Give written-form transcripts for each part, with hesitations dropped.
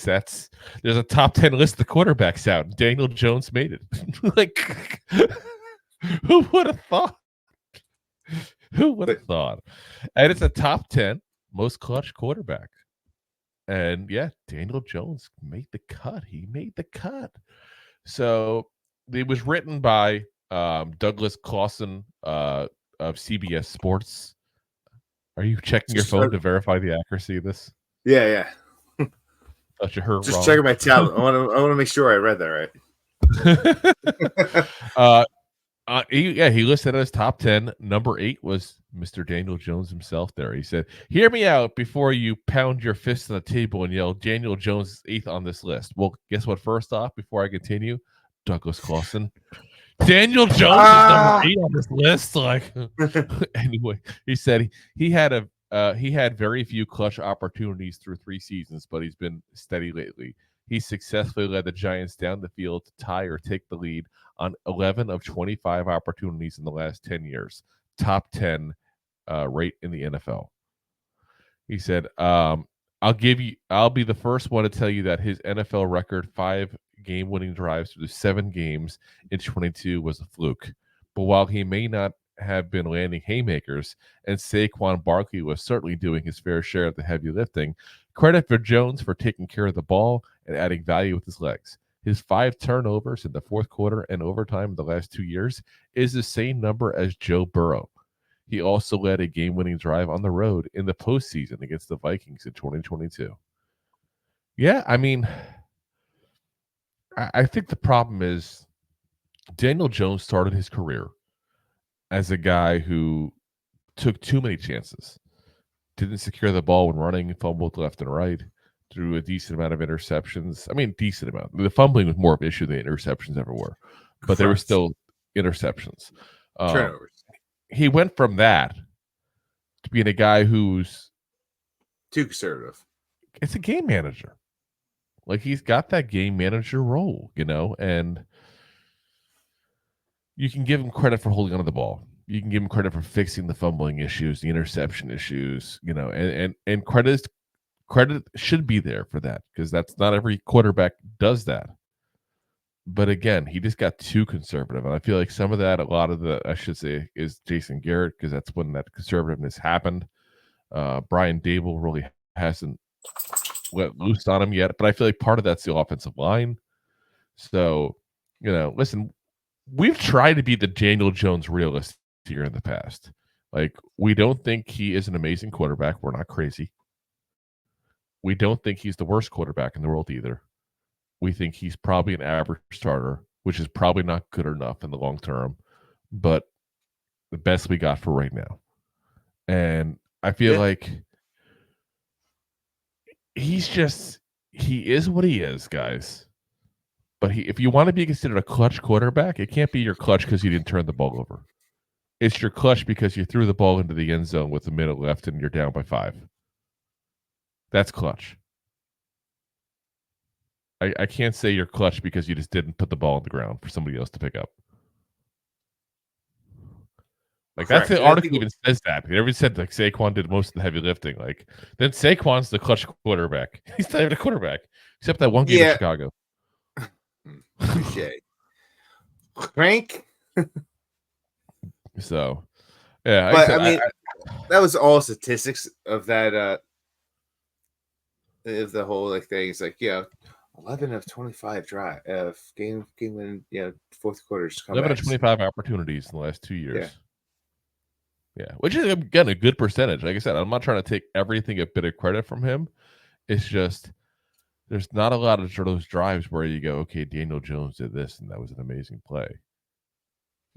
because there's a top 10 list of quarterbacks out. Daniel Jones made it. Like, who would have thought? Who would have thought? And it's a top 10 most clutch quarterback. And yeah, Daniel Jones made the cut. He made the cut. So it was written by Douglas Clawson of CBS Sports. Are you checking your phone to verify the accuracy of this? Yeah. Thought you heard Just wrong. checking my tablet. I want to make sure I read that right. He listed as top 10. Number 8 was Mr. Daniel Jones himself there. He said, hear me out before you pound your fist on the table and yell, Daniel Jones is 8th on this list. Well, guess what? First off, before I continue, Douglas Clawson. Daniel Jones is number 8 on this list. Like, anyway, he said he had very few clutch opportunities through 3 seasons, but he's been steady lately. He successfully led the Giants down the field to tie or take the lead on 11 of 25 opportunities in the last 10 years. Top 10 rate in the NFL. He said, I'll be the first one to tell you that his NFL record 5 game-winning drives through 7 games in 22 was a fluke. But while he may not have been landing haymakers, and Saquon Barkley was certainly doing his fair share of the heavy lifting, credit for Jones for taking care of the ball and adding value with his legs. His 5 turnovers in the fourth quarter and overtime in the last 2 years is the same number as Joe Burrow. He also led a game-winning drive on the road in the postseason against the Vikings in 2022. Yeah, I mean, I think the problem is Daniel Jones started his career as a guy who took too many chances, didn't secure the ball when running, fumbled left and right, threw a decent amount of interceptions. I mean, decent amount. The fumbling was more of an issue than the interceptions ever were, but there were still interceptions. Turnovers. He went from that to being a guy who's too conservative. It's a game manager. Like, he's got that game manager role, and you can give him credit for holding onto the ball. You can give him credit for fixing the fumbling issues, the interception issues, and credit should be there for that, because that's not every quarterback does that. But again, he just got too conservative. And I feel like some of that, a lot of the, I should say, is Jason Garrett, because that's when that conservativeness happened. Brian Dable really hasn't let loose on him yet, but I feel like part of that's the offensive line. So, listen, we've tried to be the Daniel Jones realist here in the past. Like, we don't think he is an amazing quarterback. We're not crazy. We don't think he's the worst quarterback in the world either. We think he's probably an average starter, which is probably not good enough in the long term, but the best we got for right now. And I feel like he is what he is, guys. But if you want to be considered a clutch quarterback, it can't be your clutch because you didn't turn the ball over. It's your clutch because you threw the ball into the end zone with a minute left and you're down by 5. That's clutch. I can't say you're clutch because you just didn't put the ball on the ground for somebody else to pick up. Like, that's the article even says that. They said like Saquon did most of the heavy lifting. Like, then Saquon's the clutch quarterback. He's not even a quarterback, except that one game in Chicago. Frank. So, yeah. But I mean, that was all statistics of that. Of the whole thing. It's like 11 of 25 drive game win, fourth quarters. 11 of 25 opportunities in the last 2 years. Yeah, which is, again, a good percentage. Like I said, I'm not trying to take everything a bit of credit from him. It's just there's not a lot of those drives where you go, okay, Daniel Jones did this, and that was an amazing play.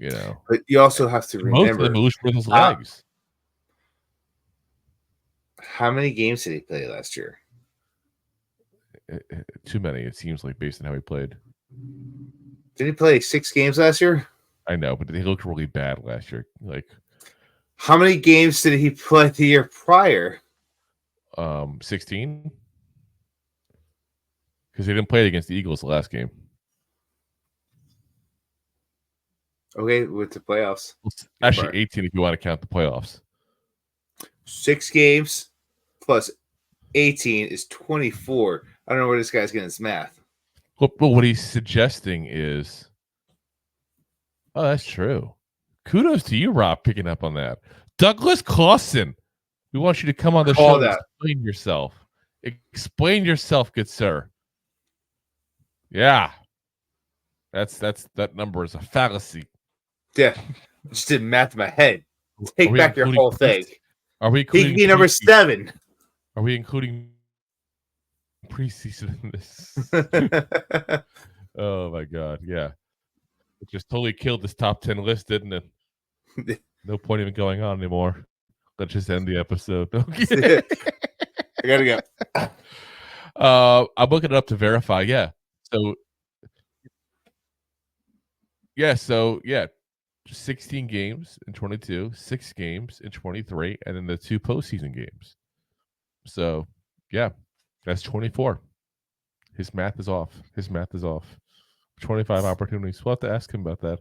But you also have to remember, most of them moves with his legs. How many games did he play last year? Too many, it seems like, based on how he played. Did he play 6 games last year? I know, but he looked really bad last year. Like, how many games did he play the year prior? 16. Because he didn't play against the Eagles the last game. Okay, with the playoffs. Actually, 18 if you want to count the playoffs. 6 games plus 18 is 24. I don't know where this guy's getting his math. Well, what he's suggesting is, oh, that's true. Kudos to you, Rob, picking up on that. Douglas Clawson, we want you to come on the show and explain yourself. Explain yourself, good sir. Yeah. That number is a fallacy. Yeah. I just did math in my head. Take back your whole thing. Are we including? He can be number 7. Are we including preseason in this? Oh my God. Yeah. It just totally killed this top 10 list, didn't it? No point even going on anymore. Let's just end the episode. Okay. I gotta go. I'm looking it up to verify. Yeah. So 16 games in 22, 6 games in 23, and then the 2 postseason games. So yeah, that's 24. His math is off. 25 opportunities. We'll have to ask him about that.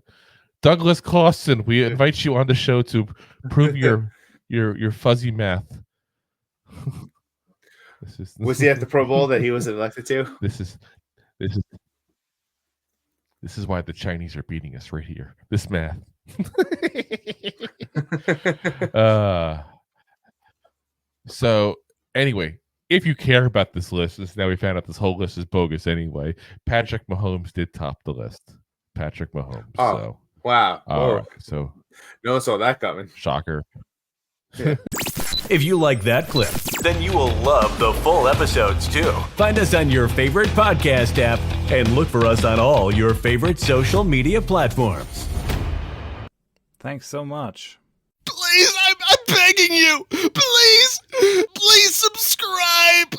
Douglas Clawson, we invite you on the show to prove your fuzzy math. Was he at the Pro Bowl that he was elected to? This is why the Chinese are beating us right here. This math. So anyway, if you care about this list, since now we found out this whole list is bogus anyway, Patrick Mahomes did top the list. Patrick Mahomes. Oh, so wow. All right, so no one saw that coming. Shocker. Yeah. If you like that clip, then you will love the full episodes too. Find us on your favorite podcast app and look for us on all your favorite social media platforms. Thanks so much. Please, I'm begging you. Please subscribe.